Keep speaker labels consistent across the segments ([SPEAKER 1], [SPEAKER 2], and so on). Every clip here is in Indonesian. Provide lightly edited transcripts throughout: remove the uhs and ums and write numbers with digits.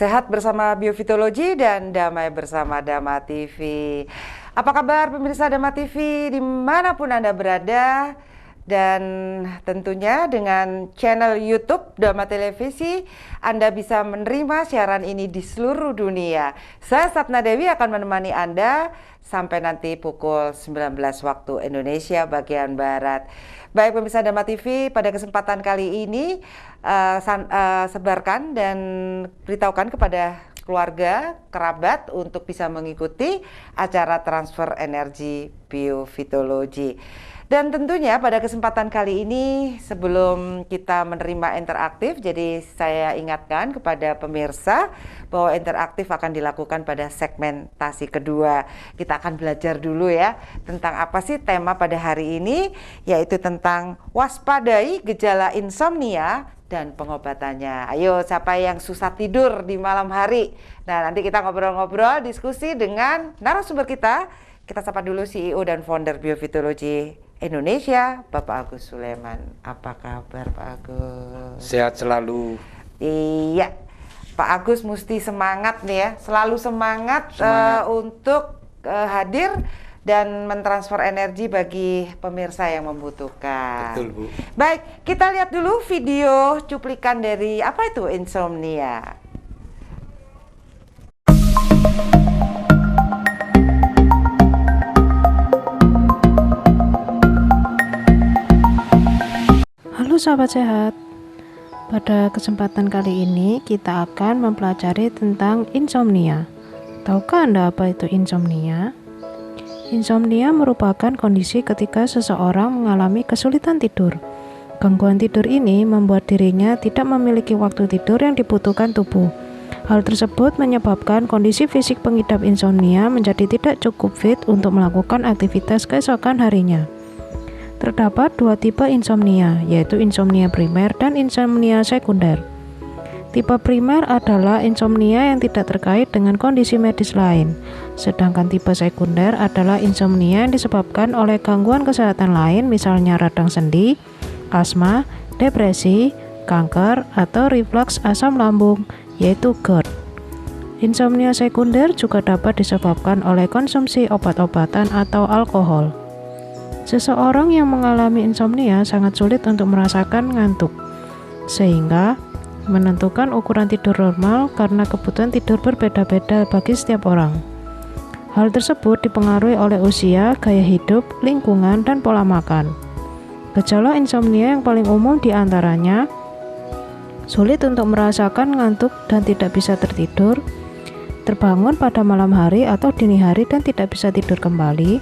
[SPEAKER 1] Sehat bersama Biofitologi dan damai bersama Dama TV. Apa kabar pemirsa Dama TV dimanapun Anda berada? Dan tentunya dengan channel YouTube Dama Televisi, Anda bisa menerima siaran ini di seluruh dunia. Saya Sapna Dewi akan menemani Anda sampai nanti pukul 19 waktu Indonesia bagian Barat. Baik pemirsa Dama TV, pada kesempatan kali ini sebarkan dan beritahukan kepada keluarga, kerabat untuk bisa mengikuti acara transfer energi biofitologi. Dan tentunya pada kesempatan kali ini sebelum kita menerima interaktif, jadi saya ingatkan kepada pemirsa bahwa interaktif akan dilakukan pada segmentasi kedua. Kita akan belajar dulu ya tentang apa sih tema pada hari ini, yaitu tentang waspadai gejala insomnia dan pengobatannya. Ayo, siapa yang susah tidur di malam hari? Nah, nanti kita ngobrol-ngobrol, diskusi dengan narasumber kita. Kita sapa dulu CEO dan founder Biofitologi Indonesia, Bapak Agus Suleman. Apa kabar Pak Agus?
[SPEAKER 2] Sehat selalu.
[SPEAKER 1] Iya, Pak Agus mesti semangat nih ya, selalu semangat. Untuk hadir dan mentransfer energi bagi pemirsa yang membutuhkan.
[SPEAKER 2] Betul, Bu.
[SPEAKER 1] Baik, kita lihat dulu video cuplikan dari apa itu insomnia.
[SPEAKER 3] Halo sahabat sehat, pada kesempatan kali ini kita akan mempelajari tentang insomnia. Tahukah Anda apa itu insomnia? Insomnia merupakan kondisi ketika seseorang mengalami kesulitan tidur. Gangguan tidur ini membuat dirinya tidak memiliki waktu tidur yang dibutuhkan tubuh. Hal tersebut menyebabkan kondisi fisik pengidap insomnia menjadi tidak cukup fit untuk melakukan aktivitas keesokan harinya. Terdapat dua tipe insomnia, yaitu insomnia primer dan insomnia sekunder. Tipe primer adalah insomnia yang tidak terkait dengan kondisi medis lain, sedangkan tipe sekunder adalah insomnia yang disebabkan oleh gangguan kesehatan lain, misalnya radang sendi, asma, depresi, kanker, atau reflux asam lambung, yaitu GERD. Insomnia sekunder juga dapat disebabkan oleh konsumsi obat-obatan atau alkohol. Seseorang yang mengalami insomnia sangat sulit untuk merasakan ngantuk, sehingga menentukan ukuran tidur normal karena kebutuhan tidur berbeda-beda bagi setiap orang. Hal tersebut dipengaruhi oleh usia, gaya hidup, lingkungan, dan pola makan. Gejala insomnia yang paling umum diantaranya sulit untuk merasakan ngantuk dan tidak bisa tertidur, terbangun pada malam hari atau dini hari dan tidak bisa tidur kembali,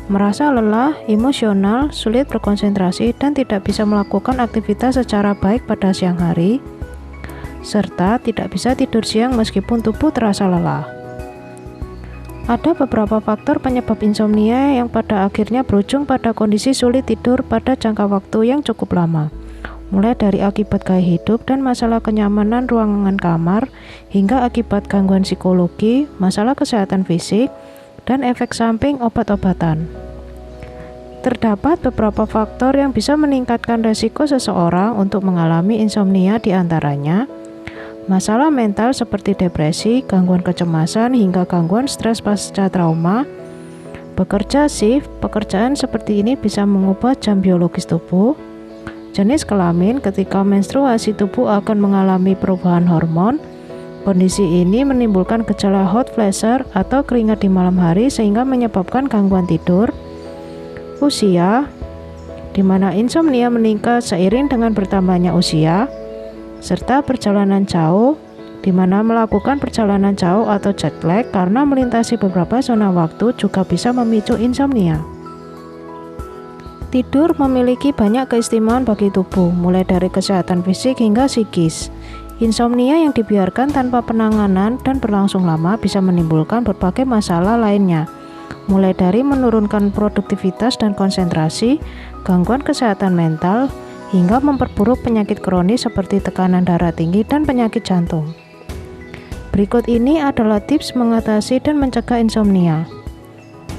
[SPEAKER 3] merasa lelah, emosional, sulit berkonsentrasi, dan tidak bisa melakukan aktivitas secara baik pada siang hari, serta tidak bisa tidur siang meskipun tubuh terasa lelah. Ada beberapa faktor penyebab insomnia yang pada akhirnya berujung pada kondisi sulit tidur pada jangka waktu yang cukup lama, mulai dari akibat gaya hidup dan masalah kenyamanan ruangan kamar, hingga akibat gangguan psikologi, masalah kesehatan fisik, dan efek samping obat-obatan. Terdapat beberapa faktor yang bisa meningkatkan resiko seseorang untuk mengalami insomnia, diantaranya masalah mental seperti depresi, gangguan kecemasan, hingga gangguan stres pasca trauma. Bekerja shift, pekerjaan seperti ini bisa mengubah jam biologis tubuh. Jenis kelamin, ketika menstruasi tubuh akan mengalami perubahan hormon. Kondisi ini menimbulkan gejala hot flasher atau keringat di malam hari sehingga menyebabkan gangguan tidur. Usia, di mana insomnia meningkat seiring dengan bertambahnya usia, serta perjalanan jauh, di mana melakukan perjalanan jauh atau jet lag karena melintasi beberapa zona waktu juga bisa memicu insomnia. Tidur memiliki banyak keistimewaan bagi tubuh, mulai dari kesehatan fisik hingga psikis. Insomnia yang dibiarkan tanpa penanganan dan berlangsung lama bisa menimbulkan berbagai masalah lainnya, mulai dari menurunkan produktivitas dan konsentrasi, gangguan kesehatan mental, hingga memperburuk penyakit kronis seperti tekanan darah tinggi dan penyakit jantung. Berikut ini adalah tips mengatasi dan mencegah insomnia.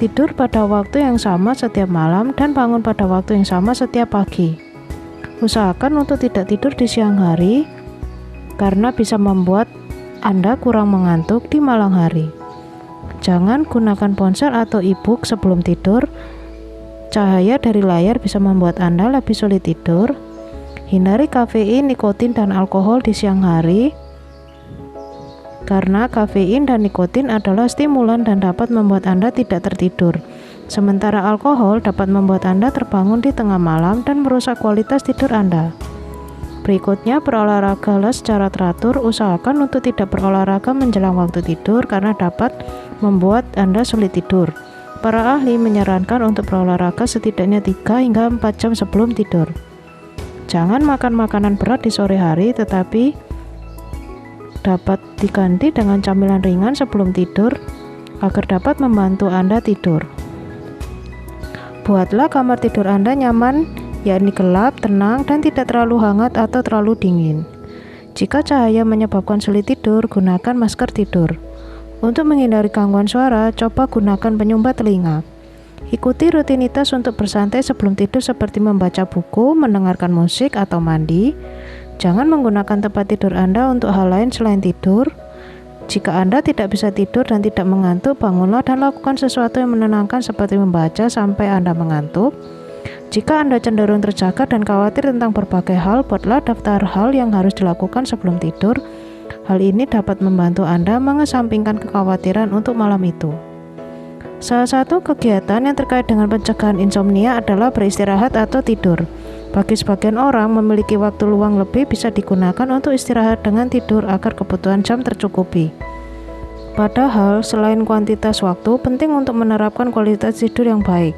[SPEAKER 3] Tidur pada waktu yang sama setiap malam dan bangun pada waktu yang sama setiap pagi. Usahakan untuk tidak tidur di siang hari karena bisa membuat Anda kurang mengantuk di malam hari. Jangan gunakan ponsel atau e-book sebelum tidur. Cahaya dari layar bisa membuat Anda lebih sulit tidur. Hindari kafein, nikotin, dan alkohol di siang hari, karena kafein dan nikotin adalah stimulan dan dapat membuat Anda tidak tertidur. Sementara alkohol dapat membuat Anda terbangun di tengah malam dan merusak kualitas tidur Anda. Berikutnya, berolahragalah secara teratur. Usahakan untuk tidak berolahraga menjelang waktu tidur karena dapat membuat Anda sulit tidur. Para ahli menyarankan untuk berolahraga setidaknya 3 hingga 4 jam sebelum tidur. Jangan makan makanan berat di sore hari, tetapi dapat diganti dengan camilan ringan sebelum tidur agar dapat membantu Anda tidur. Buatlah kamar tidur Anda nyaman, yakni gelap, tenang, dan tidak terlalu hangat atau terlalu dingin. Jika cahaya menyebabkan sulit tidur, gunakan masker tidur. Untuk menghindari gangguan suara, coba gunakan penyumbat telinga. Ikuti rutinitas untuk bersantai sebelum tidur seperti membaca buku, mendengarkan musik, atau mandi. Jangan menggunakan tempat tidur Anda untuk hal lain selain tidur. Jika Anda tidak bisa tidur dan tidak mengantuk, bangunlah dan lakukan sesuatu yang menenangkan seperti membaca sampai Anda mengantuk. Jika Anda cenderung terjaga dan khawatir tentang berbagai hal, buatlah daftar hal yang harus dilakukan sebelum tidur. Hal ini dapat membantu Anda mengesampingkan kekhawatiran untuk malam itu. Salah satu kegiatan yang terkait dengan pencegahan insomnia adalah beristirahat atau tidur. Bagi sebagian orang, memiliki waktu luang lebih bisa digunakan untuk istirahat dengan tidur agar kebutuhan jam tercukupi. Padahal, selain kuantitas waktu, penting untuk menerapkan kualitas tidur yang baik.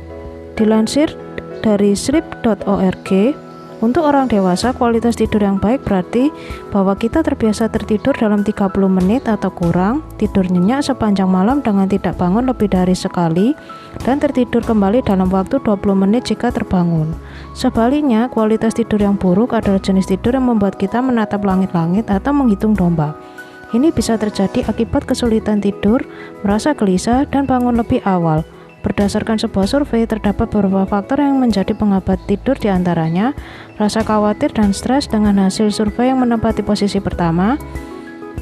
[SPEAKER 3] Dilansir dari sleep.org, untuk orang dewasa, kualitas tidur yang baik berarti bahwa kita terbiasa tertidur dalam 30 menit atau kurang, tidur nyenyak sepanjang malam dengan tidak bangun lebih dari sekali, dan tertidur kembali dalam waktu 20 menit jika terbangun. Sebaliknya, kualitas tidur yang buruk adalah jenis tidur yang membuat kita menatap langit-langit atau menghitung domba. Ini bisa terjadi akibat kesulitan tidur, merasa gelisah, dan bangun lebih awal. Berdasarkan sebuah survei, terdapat beberapa faktor yang menjadi penghambat tidur, diantaranya rasa khawatir dan stres dengan hasil survei yang menempati posisi pertama,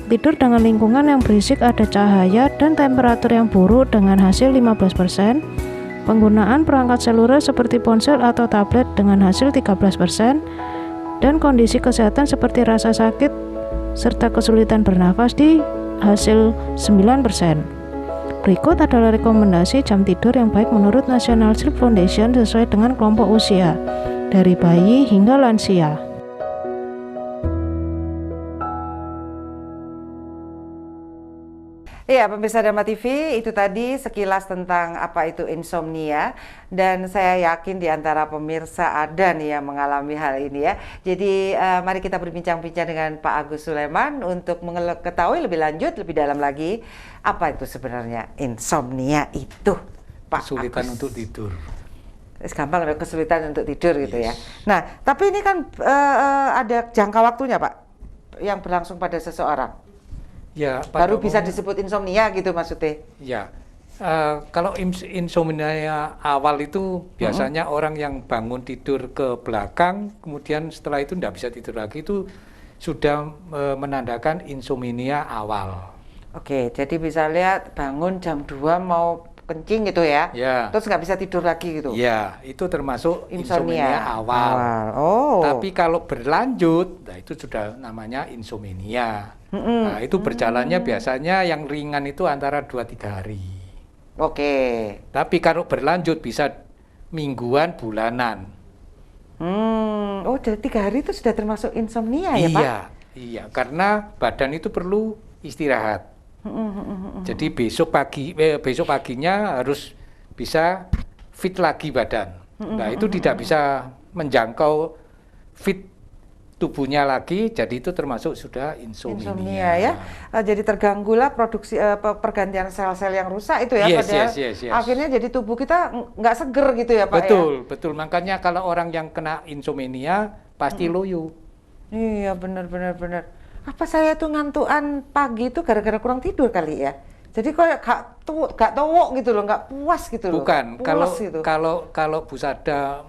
[SPEAKER 3] tidur dengan lingkungan yang berisik, ada cahaya, dan temperatur yang buruk dengan hasil 15%, penggunaan perangkat seluler seperti ponsel atau tablet dengan hasil 13%, dan kondisi kesehatan seperti rasa sakit serta kesulitan bernafas di hasil 9%. Berikut adalah rekomendasi jam tidur yang baik menurut National Sleep Foundation sesuai dengan kelompok usia, dari bayi hingga lansia.
[SPEAKER 1] Iya, pemirsa Dharma TV, itu tadi sekilas tentang apa itu insomnia, dan saya yakin di antara pemirsa ada nih yang mengalami hal ini ya. Jadi mari kita berbincang-bincang dengan Pak Agus Suleman untuk mengetahui lebih lanjut, lebih dalam lagi apa itu sebenarnya insomnia itu, Pak
[SPEAKER 2] Kesulitan
[SPEAKER 1] Agus.
[SPEAKER 2] untuk tidur.
[SPEAKER 1] Gampang, kesulitan untuk tidur gitu ya. Nah, tapi ini kan ada jangka waktunya, Pak, yang berlangsung pada seseorang.
[SPEAKER 2] Ya,
[SPEAKER 1] Baru bisa disebut insomnia gitu maksudnya.
[SPEAKER 2] Ya, kalau insomnia awal itu biasanya orang yang bangun tidur ke belakang, kemudian setelah itu tidak bisa tidur lagi, itu sudah menandakan insomnia awal.
[SPEAKER 1] Oke, jadi bisa lihat bangun jam 2 mau kencing gitu ya, terus nggak bisa tidur lagi gitu.
[SPEAKER 2] Ya, itu termasuk insomnia awal.
[SPEAKER 1] Oh.
[SPEAKER 2] Tapi kalau berlanjut, nah itu sudah namanya insomnia. Nah, itu berjalannya biasanya yang ringan itu antara 2-3 hari.
[SPEAKER 1] Oke.
[SPEAKER 2] Tapi kalau berlanjut bisa mingguan, bulanan.
[SPEAKER 1] Oh, jadi 3 hari itu sudah termasuk insomnia ya, Pak?
[SPEAKER 2] Iya, karena badan itu perlu istirahat. Jadi besok paginya harus bisa fit lagi badan. Nah, itu tidak bisa menjangkau fit tubuhnya lagi, jadi itu termasuk sudah insomnia
[SPEAKER 1] ya. Jadi terganggulah produksi pergantian sel-sel yang rusak itu ya, padahal akhirnya jadi tubuh kita nggak seger gitu ya, Pak.
[SPEAKER 2] Betul. Makanya kalau orang yang kena insomnia pasti loyo.
[SPEAKER 1] Iya, benar. Apa saya tuh ngantuan pagi itu gara-gara kurang tidur kali ya? Jadi kayak gak towok gitu loh, nggak puas gitu loh.
[SPEAKER 2] Bukan,
[SPEAKER 1] gitu.
[SPEAKER 2] kalau Bu Sada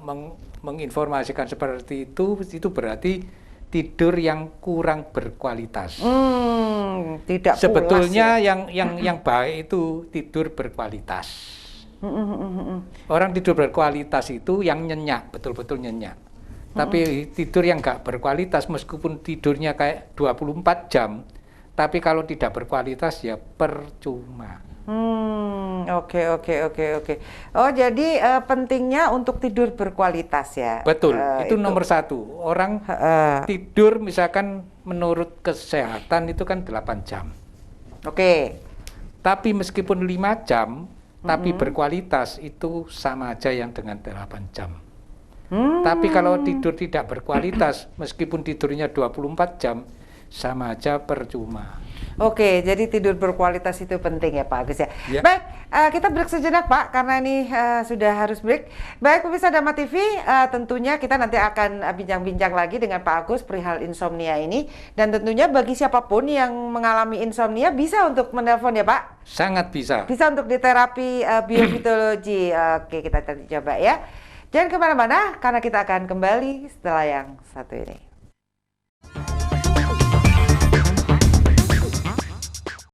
[SPEAKER 2] menginformasikan seperti itu berarti tidur yang kurang berkualitas.
[SPEAKER 1] Tidak pulas
[SPEAKER 2] Sebetulnya
[SPEAKER 1] ya.
[SPEAKER 2] yang baik itu tidur berkualitas. Orang tidur berkualitas itu yang nyenyak, betul-betul nyenyak. Tapi tidur yang nggak berkualitas, meskipun tidurnya kayak 24 jam, tapi kalau tidak berkualitas ya percuma.
[SPEAKER 1] Oke. Oh, jadi pentingnya untuk tidur berkualitas ya.
[SPEAKER 2] Betul, itu nomor satu. Orang tidur misalkan menurut kesehatan itu kan 8 jam.
[SPEAKER 1] Oke.
[SPEAKER 2] Tapi meskipun 5 jam, tapi berkualitas itu sama aja yang dengan 8 jam. Tapi kalau tidur tidak berkualitas, meskipun tidurnya 24 jam, sama aja percuma.
[SPEAKER 1] Oke, jadi tidur berkualitas itu penting ya Pak Agus ya.
[SPEAKER 2] Ya.
[SPEAKER 1] Baik, kita break sejenak Pak, karena ini sudah harus break. Baik pemirsa Dharma TV, tentunya kita nanti akan bincang-bincang lagi dengan Pak Agus perihal insomnia ini. Dan tentunya bagi siapapun yang mengalami insomnia bisa untuk menelpon ya Pak?
[SPEAKER 2] Sangat bisa.
[SPEAKER 1] Bisa untuk di terapi biofitologi. Oke, kita coba ya. Jangan kemana-mana, karena kita akan kembali setelah yang satu ini.